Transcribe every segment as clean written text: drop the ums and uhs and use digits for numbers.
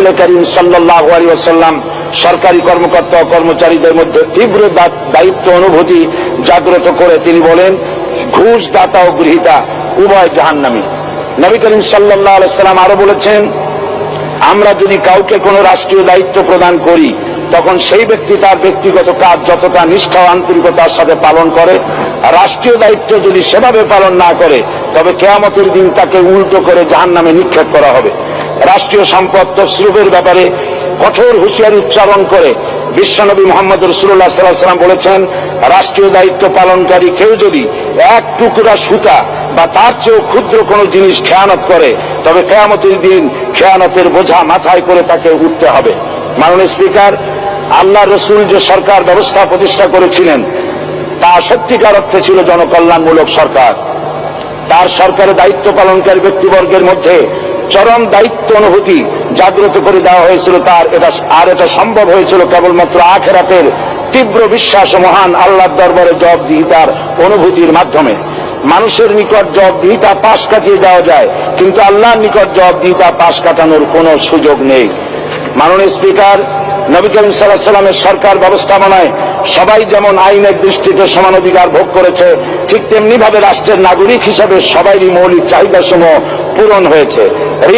রাসূল করিম সাল্লাল্লাহু আলাইহি ওয়াসাল্লাম সরকারি কর্মকর্তা ও কর্মচারীদের মধ্যে তীব্র দায়িত্ব অনুভূতি জাগ্রত করে তিনি বলেন, ঘুষ দাতা ও গৃহীতা উভয় জাহান্নামী। নবী করিম সাল্লাল্লাহু আলাইহি ওয়াসাল্লাম আরো বলেছেন, আমরা যদি কাউকে কোনো রাষ্ট্রীয় দায়িত্ব প্রদান করি তখন সেই ব্যক্তি তার ব্যক্তিগত কাজ যতটা নিষ্ঠা ও আন্তরিকতার সাথে পালন করে, রাষ্ট্রীয় দায়িত্ব যদি সেভাবে পালন না করে তবে কিয়ামতের দিন তাকে উল্টো করে জাহান্নামে নিক্ষেপ করা হবে। রাষ্ট্রীয় সম্পদ তসরুফের ব্যাপারে কঠোর হুঁশিয়ারি উচ্চারণ করে বিশ্বনবী মুহাম্মদ রাসূলুল্লাহ সাল্লাল্লাহু আলাইহি ওয়াসাল্লাম বলেছেন, রাষ্ট্রীয় দায়িত্ব পালনকারী কেউ যদি এক টুকরা সুতা বা তার চেয়েও ক্ষুদ্র কোনো জিনিস খেয়ানত করে তবে কিয়ামতের দিন খেয়ানতের বোঝা মাথায় করে তাকে উঠতে হবে। মাননীয় স্পিকার, আল্লাহ রসুল যে সরকার ব্যবস্থা প্রতিষ্ঠা করেছিলেন তা সত্যিকার অর্থে ছিল জনকল্যাণমূলক সরকার। তার সরকারের দায়িত্ব পালনকারী ব্যক্তিবর্গের মধ্যে চরম দায়িত্ব অনুভূতি জাগ্রত করে দেওয়া হয়েছিল। এটা সম্ভব হয়েছিল কেবলমাত্র আখিরাতের তীব্র বিশ্বাস ও মহান আল্লাহর দরবারে জবাবদিহিতার অনুভূতির মাধ্যমে। মানুষের নিকট জবাবদিহিতা পাশ কাটিয়ে যাওয়া যায়, কিন্তু আল্লাহর নিকট জবাবদিহিতা পাশ কাটানোর কোনো সুযোগ নেই। মাননীয় স্পিকার, নবী করিম সাল্লাল্লাহু আলাইহি ওয়াসাল্লামের সরকার ব্যবস্থাপনায় সবাই যেমন আইনের দৃষ্টিতে সমান অধিকার ভোগ করেছে, ঠিক তেমনি ভাবে রাষ্ট্রের নাগরিক হিসাবে সবারই মৌলিক চাহিদাসমূহ পূরণ হয়েছে।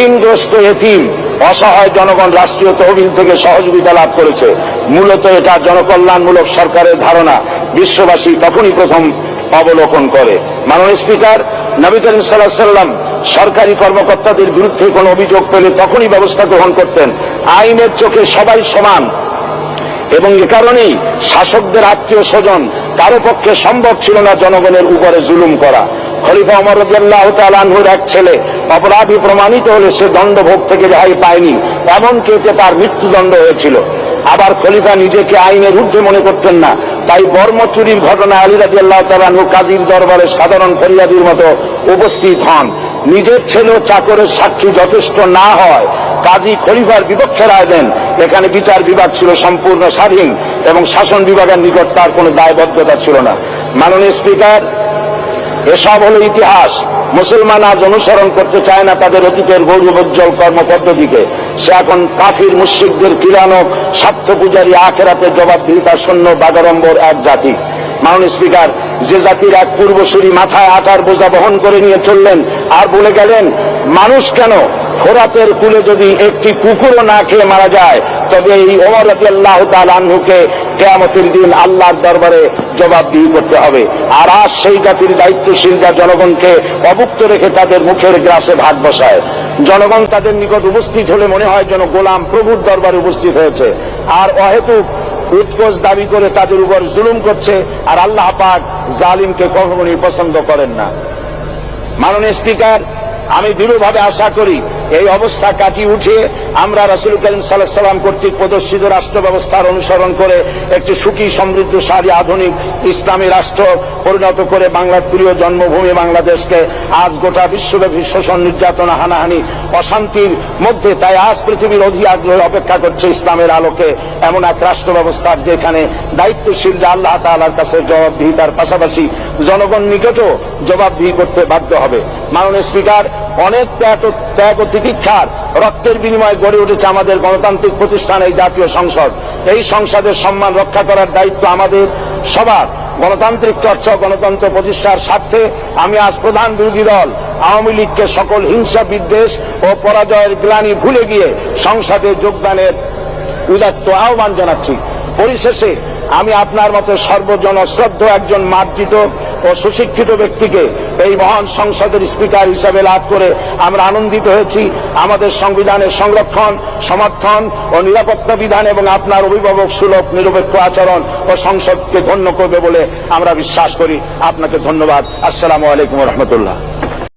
ঋণগ্রস্ত এতিম অসহায় জনগণ রাষ্ট্রীয় তহবিল থেকে সহযোগিতা লাভ করেছে। মূলত এটা জনকল্যাণমূলক সরকারের ধারণা বিশ্ববাসী তখনই প্রথম অবলোকন করে। মাননীয় স্পিকার, নবী করিম সাল্লাল্লাহু আলাইহি ওয়াসাল্লাম সরকারি কর্মকর্তাদের বিরুদ্ধে কোনো অভিযোগ পেলে তখনই ব্যবস্থা গ্রহণ করতেন। আইনের চোখে সবাই সমান এবং এ কারণেই শাসকদের আত্মীয় স্বজন কারো পক্ষে সম্ভব ছিল না জনগণের উপরে জুলুম করা। খলিফা ওমর রাদিয়াল্লাহু তাআলা আনহুর এক ছেলে অপরাধী প্রমাণিত হলে সে দণ্ডভোগ থেকে রেহাই পায়নি, এমনকি এতে তার মৃত্যুদণ্ড হয়েছিল। আবার খলিফা নিজেকে আইনের ঊর্ধ্বে মনে করতেন না, তাই বর্ম চুরির ঘটনায় আলী রাদিয়াল্লাহু তাআলা আনহু কাজীর দরবারে সাধারণ ফরিয়াদির মতো উপস্থিত হন। নিজের ছেলে ও চাকরের সাক্ষী যথেষ্ট না হয় কাজী খলিফার বিপক্ষে রায় দেন। এখানে বিচার বিভাগ ছিল সম্পূর্ণ স্বাধীন এবং শাসন বিভাগের নিকট তার কোনো দায়বদ্ধতা ছিল না। মাননীয় স্পিকার, এসব হলো ইতিহাস। মুসলমান আজ অনুসরণ করতে চায় না তাদের অতীতের গৌরবোজ্জ্বল কর্মপদ্ধতিকে। সে এখন কাফির মুশরিকদের কিরানক স্বার্থ পূজারী আখিরাতে জবাবদিহিতা শূন্য বাগাড়ম্বর এক জাতি। মাননীয় স্পিকার, যে জাতির এক পূর্বসূরি মাথায় আটার বোঝা বহন করে নিয়ে চললেন আর বলে গেলেন, মানুষ কেন, ফোরাতের কূলে যদি একটি কুকুরও না খেয়ে মারা যায় তবে এই ওমর রাদিয়াল্লাহু তাআলা আনহুকে কিয়ামতের দিন আল্লাহর দরবারে জবাবদিহি করতে হবে। আর আজ সেই জাতির দায়িত্বশীলরা জনগণকে অভুক্ত রেখে তাদের মুখের গ্রাসে ভাগ বসায়। জনগণ তাদের নিকট উপস্থিত হলে মনে হয় যেন গোলাম প্রভুর দরবারে উপস্থিত হয়েছে, আর অহেতুক উৎকোচ দাবি করে তাদের উপর জুলুম করছে। আর আল্লাহ পাক জালিমকে কখনোই পছন্দ করেন না। মাননীয় স্পিকার, আমি দৃঢ়ভাবে আশা করি এই অবস্থা কাটিয়ে উঠিয়ে আমরা রাসূল করিম সাল্লাল্লাহু আলাইহি ওয়াসাল্লাম কর্তৃক প্রদর্শিত রাষ্ট্র ব্যবস্থার অনুসরণ করে একটি সুখী সমৃদ্ধশালী আধুনিক ইসলামী রাষ্ট্র পরিণত করে বাংলার প্রিয় জন্মভূমি বাংলাদেশকে আজ গোটা বিশ্বব্যাপী শোষণ, নির্যাতন, হানাহানি, অশান্তির মধ্যে, তাই আজ পৃথিবীর অধীর আগ্রহে অপেক্ষা করছে ইসলামের আলোকে এমন এক রাষ্ট্র ব্যবস্থার যেখানে দায়িত্বশীলরা আল্লাহ তাআলার কাছে জবাবদিহিতার পাশাপাশি জনগণ নিকটও জবাবদিহি করতে বাধ্য হবে। মাননীয় স্পিকার, অনেক ত্যাগ ও তিতিক্ষার রক্তের বিনিময়ে গড়ে উঠেছে আমাদের গণতান্ত্রিক প্রতিষ্ঠান এই জাতীয় সংসদ। এই সংসদের সম্মান রক্ষা করার দায়িত্ব আমাদের সবার। গণতান্ত্রিক চর্চা, গণতন্ত্র প্রতিষ্ঠার স্বার্থে আমি আজ প্রধান বিরোধী দল আওয়ামী লীগকে সকল হিংসা, বিদ্বেষ ও পরাজয়ের গ্লানি ভুলে গিয়ে সংসদে যোগদানের উদাত্ত আহ্বান জানাচ্ছি। পরিশেষে আমি আপনার মতো সর্বজন শ্রদ্ধ একজন মার্জিত ও সুশিক্ষিত ব্যক্তিকে এই মহান সংসদের স্পিকার হিসাবে লাভ করে আমরা আনন্দিত হয়েছি। আমাদের সংবিধানের সংরক্ষণ, সমর্থন ও নিরাপত্তা বিধান এবং আপনার অভিভাবক সুলভ নিরপেক্ষ আচরণ ও সংসদকে ধন্য করবে বলে আমরা বিশ্বাস করি। আপনাকে ধন্যবাদ। আসসালামু আলাইকুম ওয়া রাহমাতুল্লাহ।